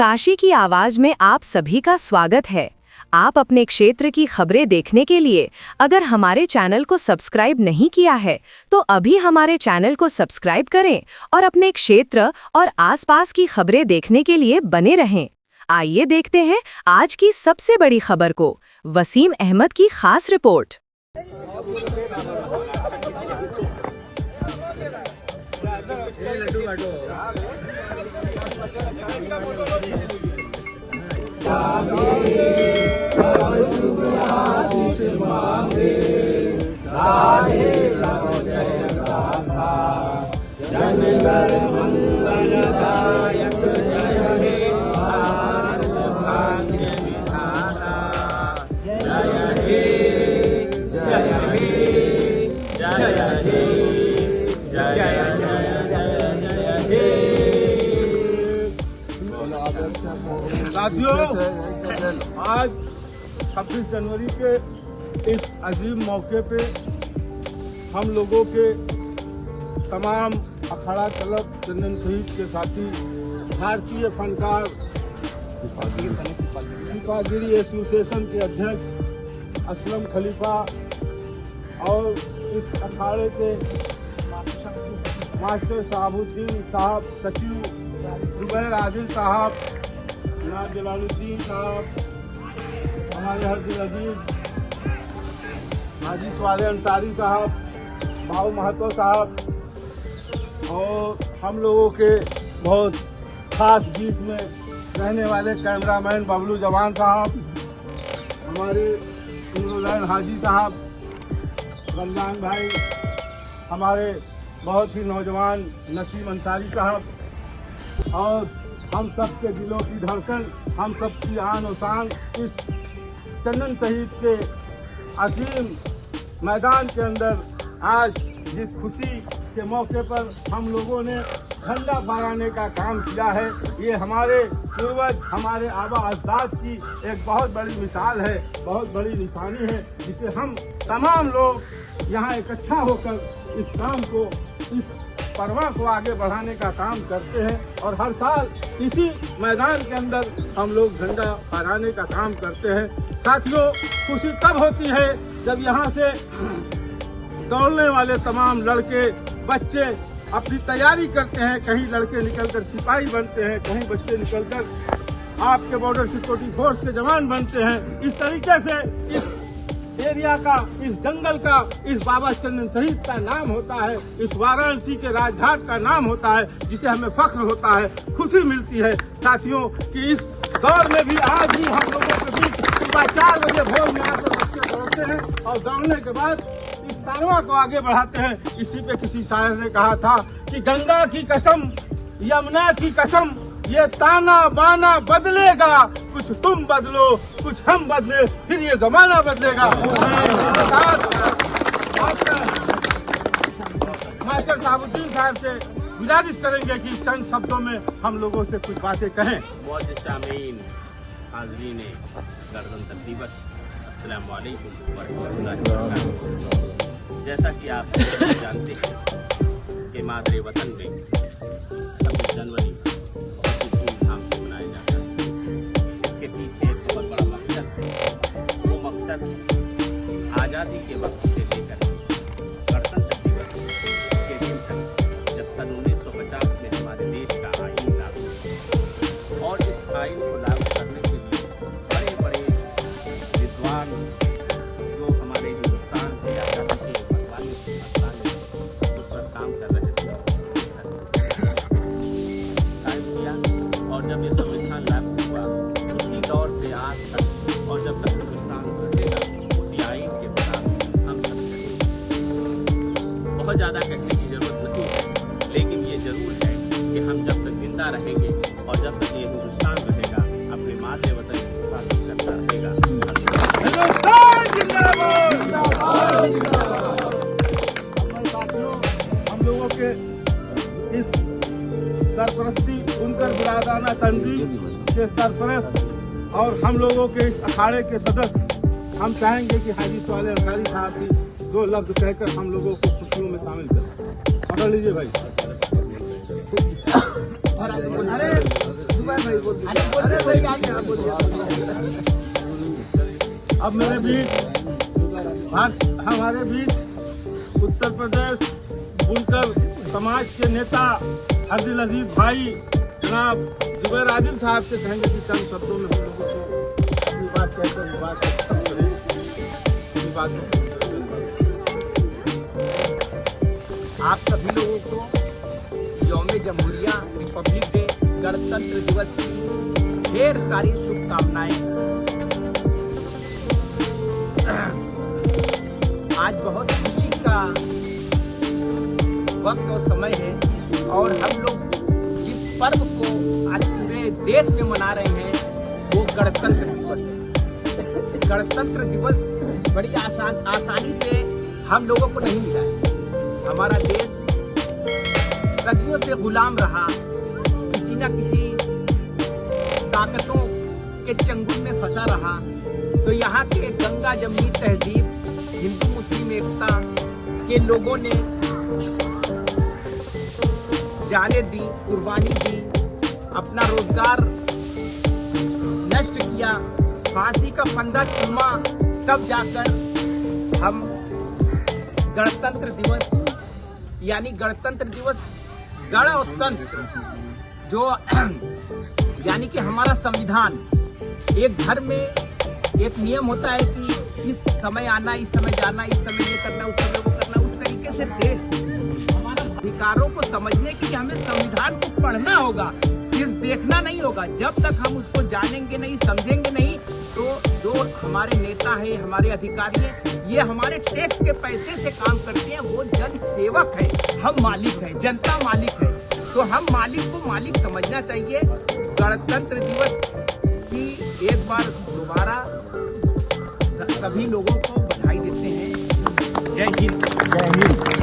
काशी की आवाज में आप सभी का स्वागत है। आप अपने क्षेत्र की खबरें देखने के लिए अगर हमारे चैनल को सब्सक्राइब नहीं किया है तो अभी हमारे चैनल को सब्सक्राइब करें और अपने क्षेत्र और आसपास की खबरें देखने के लिए बने रहें। आइए देखते हैं आज की सबसे बड़ी खबर को। वसीम अहमद की खास रिपोर्ट। साथियों, आज 26 जनवरी के इस अजीम मौके पे हम लोगों के तमाम अखाड़ा क्लब चंदन शहीद के साथी भारतीय फनकार हिफाजरी एसोसिएशन के अध्यक्ष असलम खलीफा और इस अखाड़े के मास्टर शहाबुद्दीन साहब, सचिव जुबैर आदिल साहब, जनाब जलालुद्दीन साहब, हमारे हरदिल अजीज हाजी स्वाले अंसारी साहब, भाऊ महतो साहब और हम लोगों के बहुत खास बीच में रहने वाले कैमरामैन बबलू जवान साहब, हमारे इमरुल्लाह हाजी साहब, रमजान भाई, हमारे बहुत ही नौजवान नसीम अंसारी साहब और हम सब के दिलों की धड़कन, हम सब की आन और शान इस चंदन शहीद के अजीम मैदान के अंदर आज जिस खुशी के मौके पर हम लोगों ने झंडा फहराने का काम किया है, ये हमारे पूर्वज, हमारे आबा अजदाद की एक बहुत बड़ी मिसाल है, बहुत बड़ी निशानी है, जिसे हम तमाम लोग यहाँ इकट्ठा होकर इस काम को, इस परवाह को आगे बढ़ाने का काम करते हैं और हर साल इसी मैदान के अंदर हम लोग झंडा फहराने का काम करते हैं। साथियों, खुशी तब होती है जब यहाँ से दौड़ने वाले तमाम लड़के बच्चे अपनी तैयारी करते हैं। कहीं लड़के निकलकर सिपाही बनते हैं, कहीं बच्चे निकलकर आपके बॉर्डर सिक्योरिटी फोर्स के जवान बनते हैं। इस तरीके से इस एरिया का, इस जंगल का, इस बाबा चंदन शहीद का नाम होता है, इस वाराणसी के राजघाट का नाम होता है, जिसे हमें फख्र होता है, खुशी मिलती है। साथियों, कि इस दौर में भी आज भी हम लोगों के बीच सुबह 4 बजे भोर में आकर बच्चे दौड़ते हैं और दौड़ने के बाद इस कारवां को आगे बढ़ाते हैं। इसी पे किसी शायर ने कहा था कि गंगा की कसम, यमुना की कसम, ये ताना बाना बदलेगा, कुछ तुम बदलो कुछ हम बदले, फिर ये जमाना बदलेगा। मास्टर शहाबुद्दीन साहब से गुजारिश करेंगे कि चंद शब्दों में हम लोगों से कुछ बातें कहें। शामीन हाज़रीन गणतंत्र दिवस, अस्सलाम वालेकुम वरहमतुल्लाहि वबरकातुहू। जैसा कि आप जानते हैं कि मादरे वतन में 26 जनवरी धूमधाम से मनाया जाता है। इसके पीछे एक बहुत बड़ा मकसद है। वो मकसद आज़ादी के वक्त से लेकर गणतंत्र दिवस के दिन तक, जब सन 1950 में हमारे देश का आईन लागू हुआ और इस आईन को लागू करने के लिए बड़े बड़े विद्वान जो हमारे हिंदुस्तान के आज़ादी के भगवान उस पर काम कर रहे थे, और जब ये संविधान लागू हुआ उसी दौर से आज तक, और जब तक हिंदुस्तान बचेगा उसी आइन के मुताबिक हम सब बहुत ज़्यादा कहने की जरूरत नहीं है, लेकिन ये जरूर है कि हम जब तक जिंदा रहेंगे और जब तक ये हिंदुस्तान रहेगा, अपने मादरे वतन की हिफाजत करता रहेगा। हम लोगों के इस सरपरस्ती उनकर बिरादाना तंजीम के सरपरस्त और हम लोगों के इस अखाड़े के सदस्य, हम चाहेंगे कि हाजी स्वाले अंसारी साहब भी 2 लफ्ज कहकर हम लोगों को खुशियों में शामिल करें। पकड़ लीजिए भाई। अब मेरे बीच हमारे बीच उत्तर प्रदेश बुनकर समाज के नेता अब्दुल अजीज भाई जनाब जुबैर आदिल साहब से कहेंगे कि चंद शब्दों में हम लोगों को अपनी बात कहकर बात खत्म करें। अपनी बात आप सभी लोगों को यौम जमहूरिया रिपब्लिक डे गणतंत्र दिवस की ढेर सारी शुभकामनाएं। आज बहुत खुशी का वक्त और समय है और हम लोग जिस पर्व को आज पूरे देश में मना रहे हैं वो गणतंत्र दिवस है। गणतंत्र दिवस बड़ी आसानी से हम लोगों को नहीं मिला है। हमारा देश सदियों से गुलाम रहा, किसी न किसी ताकतों के चंगुल में फंसा रहा। तो यहाँ के गंगा जमनी तहजीब, हिंदू मुस्लिम एकता के लोगों ने जाने दी, कुर्बानी दी, अपना रोजगार नष्ट किया, फांसी का फंदा चूमा, तब जाकर हम गणतंत्र दिवस यानी गणतंत्र दिवस गण और तंत्र जो यानी कि हमारा संविधान, एक घर में एक नियम होता है कि इस समय आना, इस समय जाना, इस समय ये करना, उस समय वो करना। उस तरीके से देश हमारा अधिकारों को समझने के लिए हमें संविधान को पढ़ना होगा, सिर्फ देखना नहीं होगा। जब तक हम उसको जानेंगे नहीं, समझेंगे नहीं, तो जो हमारे नेता है, हमारे अधिकारी हैं, ये हमारे टैक्स के पैसे से काम करते हैं। वो जन सेवक है, हम मालिक हैं, जनता मालिक है। तो हम मालिक को मालिक समझना चाहिए। गणतंत्र दिवस की एक बार दोबारा सभी लोगों को बधाई देते हैं। जय हिंद।